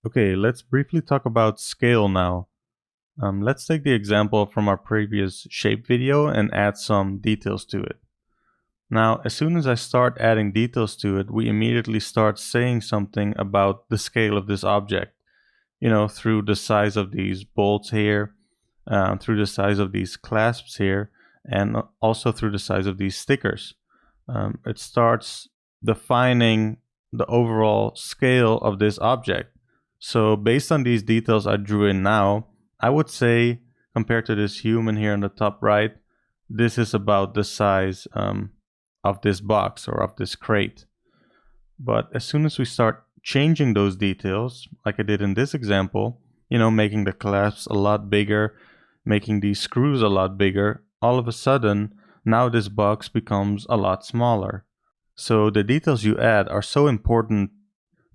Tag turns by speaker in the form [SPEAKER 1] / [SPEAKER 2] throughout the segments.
[SPEAKER 1] Okay, let's briefly talk about scale now. Let's take the example from our previous shape video and add some details to it. Now, as soon as I start adding details to it, we immediately start saying something about the scale of this object. You know, through the size of these bolts here, through the size of these clasps here, and also through the size of these stickers. It starts defining the overall scale of this object. So based on these details I drew in now, I would say, compared to this human here on the top right, this is about the size of this box or of this crate. But as soon as we start changing those details, like I did in this example, you know, making the clasps a lot bigger, making these screws a lot bigger, all of a sudden, now this box becomes a lot smaller. So the details you add are so important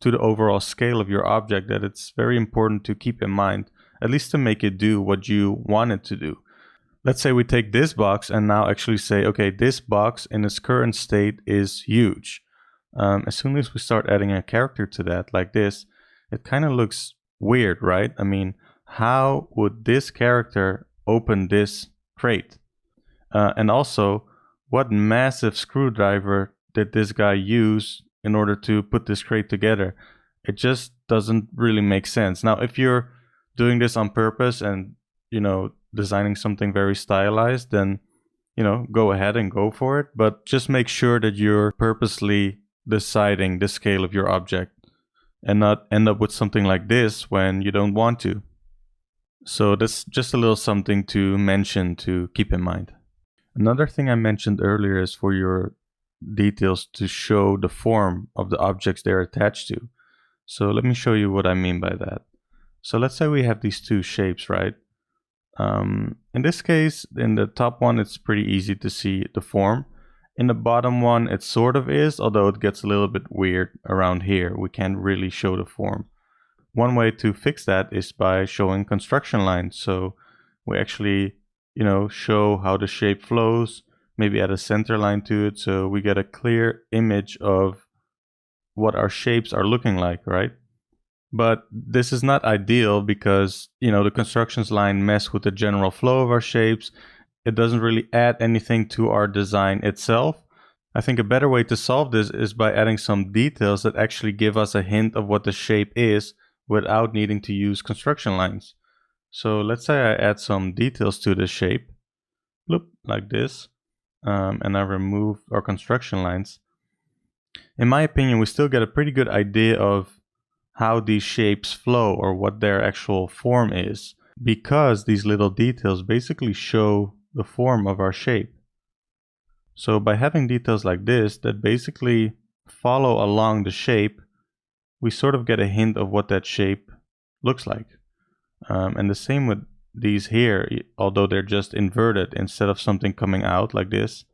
[SPEAKER 1] to the overall scale of your object that it's very important to keep in mind, at least to make it do what you want it to do. Let's say we take this box and now actually say, okay, this box in its current state is huge. As soon as we start adding a character to that, like this, it kind of looks weird, right? I mean, how would this character open this crate? And also, what massive screwdriver did this guy use in order to put this crate together? It just doesn't really make sense. Now, if you're doing this on purpose and, you know, designing something very stylized, then, you know, go ahead and go for it. But just make sure that you're purposely deciding the scale of your object and not end up with something like this when you don't want to. So that's just a little something to mention to keep in mind. Another thing I mentioned earlier is for your details to show the form of the objects they're attached to. So let me show you what I mean by that. So let's say we have these two shapes, right? In this case, in the top one, it's pretty easy to see the form. In the bottom one, it sort of is, although it gets a little bit weird around here. We can't really show the form. One way to fix that is by showing construction lines. So we actually, you know, show how the shape flows, maybe add a center line to it, so we get a clear image of what our shapes are looking like, right? But this is not ideal because, you know, the constructions line mess with the general flow of our shapes. It doesn't really add anything to our design itself. I think a better way to solve this is by adding some details that actually give us a hint of what the shape is without needing to use construction lines. So let's say I add some details to the shape, bloop, like this, and I remove our construction lines. In my opinion, we still get a pretty good idea of how these shapes flow or what their actual form is, because these little details basically show the form of our shape. So by having details like this that basically follow along the shape, we sort of get a hint of what that shape looks like. And the same with these here, although they're just inverted instead of something coming out like this.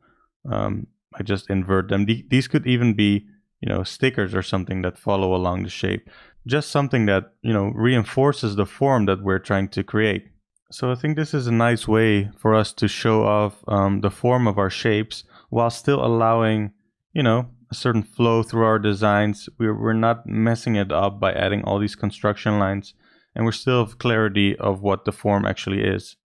[SPEAKER 1] I just invert them. These could even be, you know, stickers or something that follow along the shape. Just something that, you know, reinforces the form that we're trying to create. So I think this is a nice way for us to show off the form of our shapes while still allowing, you know, a certain flow through our designs. We're not messing it up by adding all these construction lines, and we still have clarity of what the form actually is.